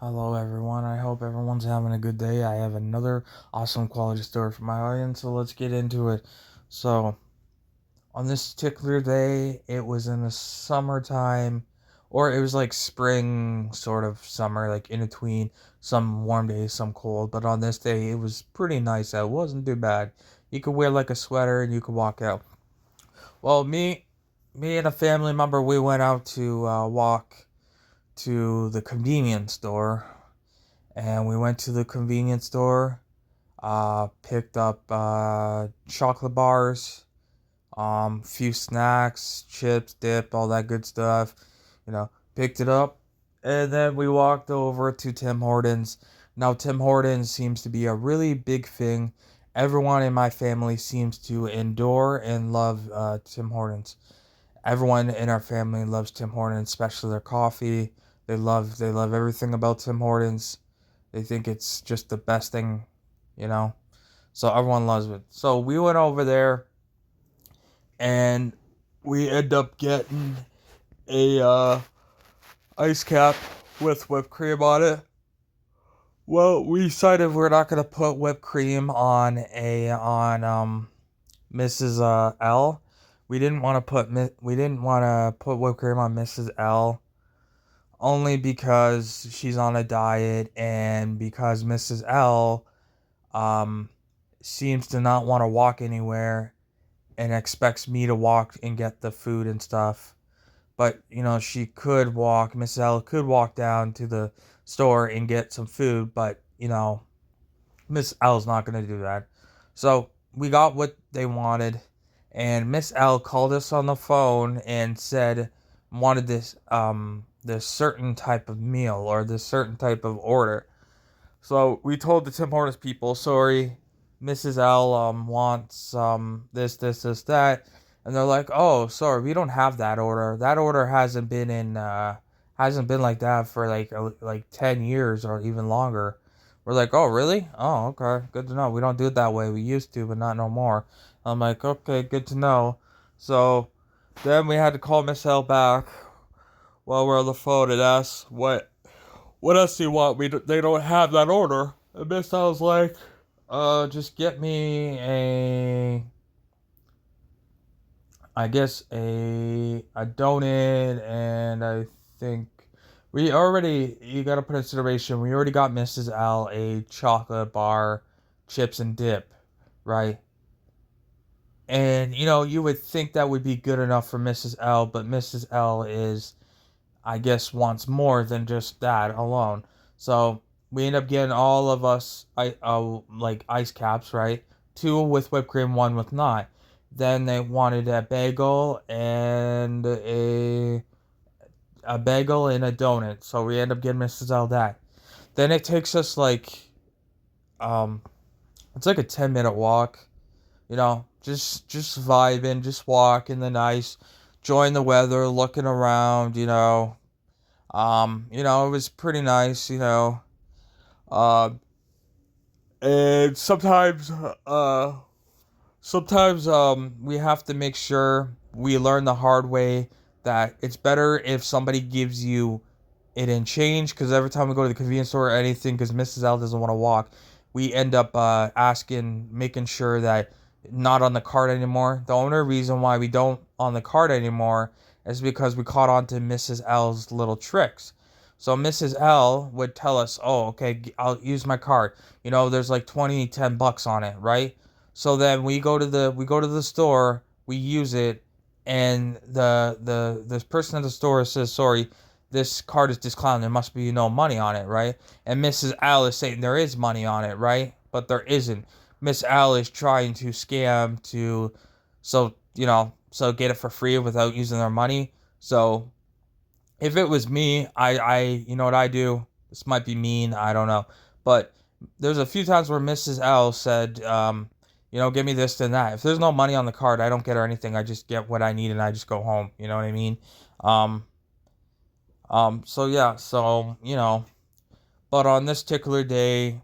Hello, everyone. I hope everyone's having a good day. I have another awesome quality story for my audience, so let's get into it. So, on this particular day, it was in the summertime, or it was like spring, sort of summer, like in between some warm days, some cold. But on this day, it was pretty nice out. It wasn't too bad. You could wear like a sweater and you could walk out. Well, me and a family member, we went out to walk to the convenience store, and we went to the convenience store, picked up chocolate bars, few snacks, chips, dip, all that good stuff. Picked it up, and then we walked over to Tim Hortons. Now, Tim Hortons seems to be a really big thing. Everyone in my family seems to endure and love Tim Hortons. Everyone in our family loves Tim Hortons, especially their coffee. They love everything about Tim Hortons. They think it's just the best thing, you know. So everyone loves it. So we went over there and we end up getting a ice cap with whipped cream on it. Well, we decided we're not gonna put whipped cream on Mrs. L. We didn't want to put whipped cream on Mrs. L, only because she's on a diet and because Mrs. L um seems to not want to walk anywhere and expects me to walk and get the food and stuff. But she could walk. Mrs. L could walk down to the store and get some food, but Miss L's not gonna do that. So we got what they wanted, and Miss L called us on the phone and said wanted this certain type of meal or this certain type of order. So we told the Tim Hortons people, sorry, Mrs. L wants this that, and they're like, oh, sorry, we don't have that order. That order hasn't been like that for like 10 years or even longer. We're like, oh, really? Oh, okay, good to know. We don't do it that way. We used to, but not no more. I'm like, okay, good to know. So then we had to call Miss L back while we're on the phone and ask what else do you want? They don't have that order. And Miss I was like, just get me I guess a donut, and I think you gotta put in consideration, we already got Mrs. L a chocolate bar, chips and dip, right? And you would think that would be good enough for Mrs. L, but Mrs. L is, I guess, wants more than just that alone. So we end up getting all of us like ice caps, right? Two with whipped cream, one with not. Then they wanted a bagel and a donut. So we end up getting Mrs. L that. Then it takes us um it's like a 10-minute walk, just vibing, just walking the nice, enjoying the weather, looking around. It was pretty nice. Uh, and sometimes we have to make sure we learn the hard way that it's better if somebody gives you it in change, because every time we go to the convenience store or anything, because Mrs. L doesn't want to walk, we end up making sure that not on the cart anymore. The only reason why we don't on the cart anymore is because we caught on to Mrs. L's little tricks. So Mrs. L would tell us, "Oh, okay, I'll use my card. There's like 10 bucks on it, right?" So then we go to the store, we use it, and the person at the store says, "Sorry, this card is disclaimed. There must be no money on it, right?" And Mrs. Al is saying there is money on it, right? But there isn't. Miss Al is trying to scam so get it for free without using their money. So if it was me, you know what I do? This might be mean, I don't know. But there's a few times where Mrs. L said, give me this and that. If there's no money on the card, I don't get her anything. I just get what I need and I just go home. You know what I mean? Um, so yeah, but on this particular day,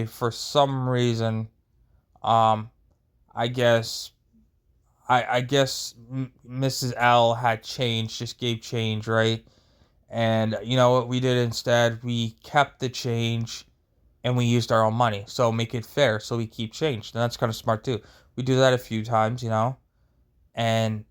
for some reason, um, I guess, I guess Mrs. L had change, just gave change, right? And you know what we did instead? We kept the change and we used our own money. So make it fair. So we keep change. And that's kind of smart too. We do that a few times, and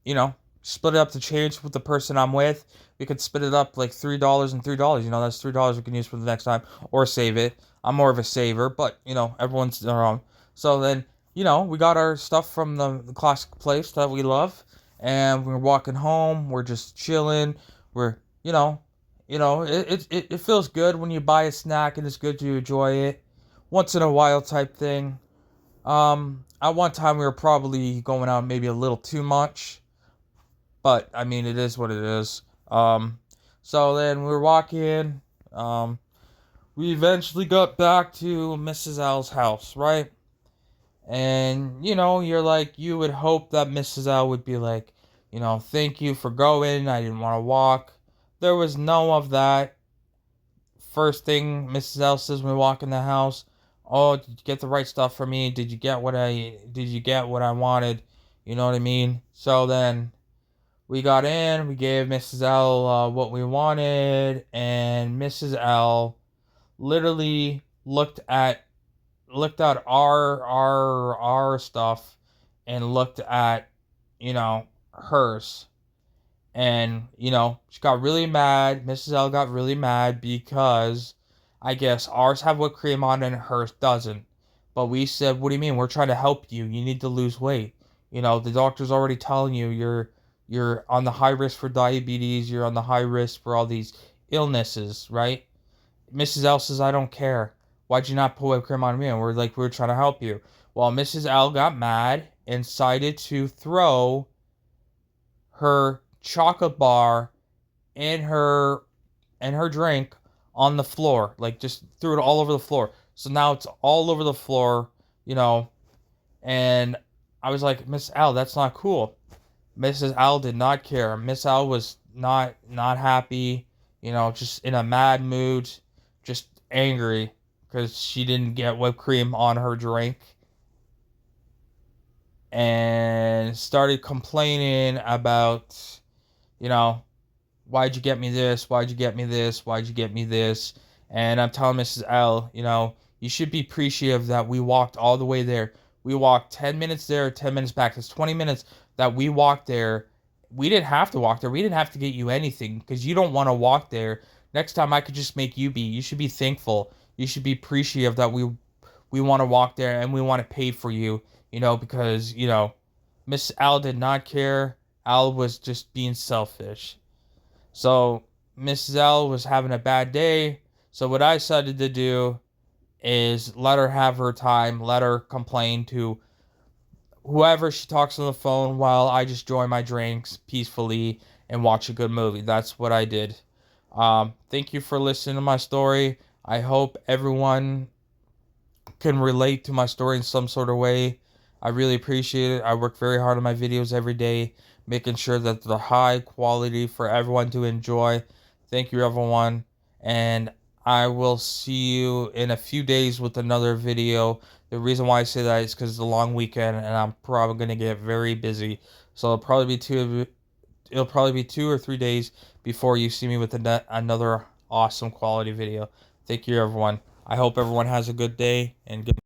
you know, split it up to change with the person I'm with. We could split it up like $3 and $3. That's $3 we can use for the next time or save it. I'm more of a saver, but everyone's their own. So then, we got our stuff from the classic place that we love, and we're walking home. We're just chilling. We're it feels good when you buy a snack and it's good to enjoy it once in a while type thing. At one time we were probably going out maybe a little too much, but I mean it is what it is. So then we were walking. We eventually got back to Mrs. L's house, right? And you're like, you would hope that Mrs. L would be like, thank you for going. I didn't want to walk. There was no of that. First thing Mrs. L says when we walk in the house, "Oh, did you get the right stuff for me? Did you get what I wanted?" You know what I mean? So then we got in, we gave Mrs. L what we wanted, and Mrs. L literally looked at our stuff and looked at, hers. And, she got really mad. Mrs. L got really mad because I guess ours have whipped cream on it and hers doesn't. But we said, what do you mean? We're trying to help you. You need to lose weight. The doctor's already telling you you're on the high risk for diabetes, you're on the high risk for all these illnesses, right? Mrs. L says, I don't care. Why'd you not put whipped cream on me? And we're like, we're trying to help you. Well, Mrs. L got mad and decided to throw her chocolate bar and her drink on the floor. Like just threw it all over the floor. So now it's all over the floor, and I was like, Miss Al, that's not cool. Mrs. Al did not care. Miss Al was not happy, just in a mad mood, just angry because she didn't get whipped cream on her drink, and started complaining about, you know, why'd you get me this? Why'd you get me this? Why'd you get me this? And I'm telling Mrs. L, you should be appreciative that we walked all the way there. We walked 10 minutes there, 10 minutes back. That's 20 minutes that we walked there. We didn't have to walk there. We didn't have to get you anything because you don't want to walk there. Next time I could just make you be. You should be thankful. You should be appreciative that we want to walk there and we want to pay for you, because, Miss Al did not care. Al was just being selfish. So Mrs. L was having a bad day. So what I decided to do is let her have her time, let her complain to whoever she talks on the phone while I just enjoy my drinks peacefully and watch a good movie. That's what I did. Thank you for listening to my story. I hope everyone can relate to my story in some sort of way. I really appreciate it. I work very hard on my videos every day, making sure that they're high quality for everyone to enjoy. Thank you, everyone. And I will see you in a few days with another video. The reason why I say that is because it's a long weekend and I'm probably going to get very busy. So it'll probably be 2 or 3 days before you see me with another awesome quality video. Thank you, everyone. I hope everyone has a good day and good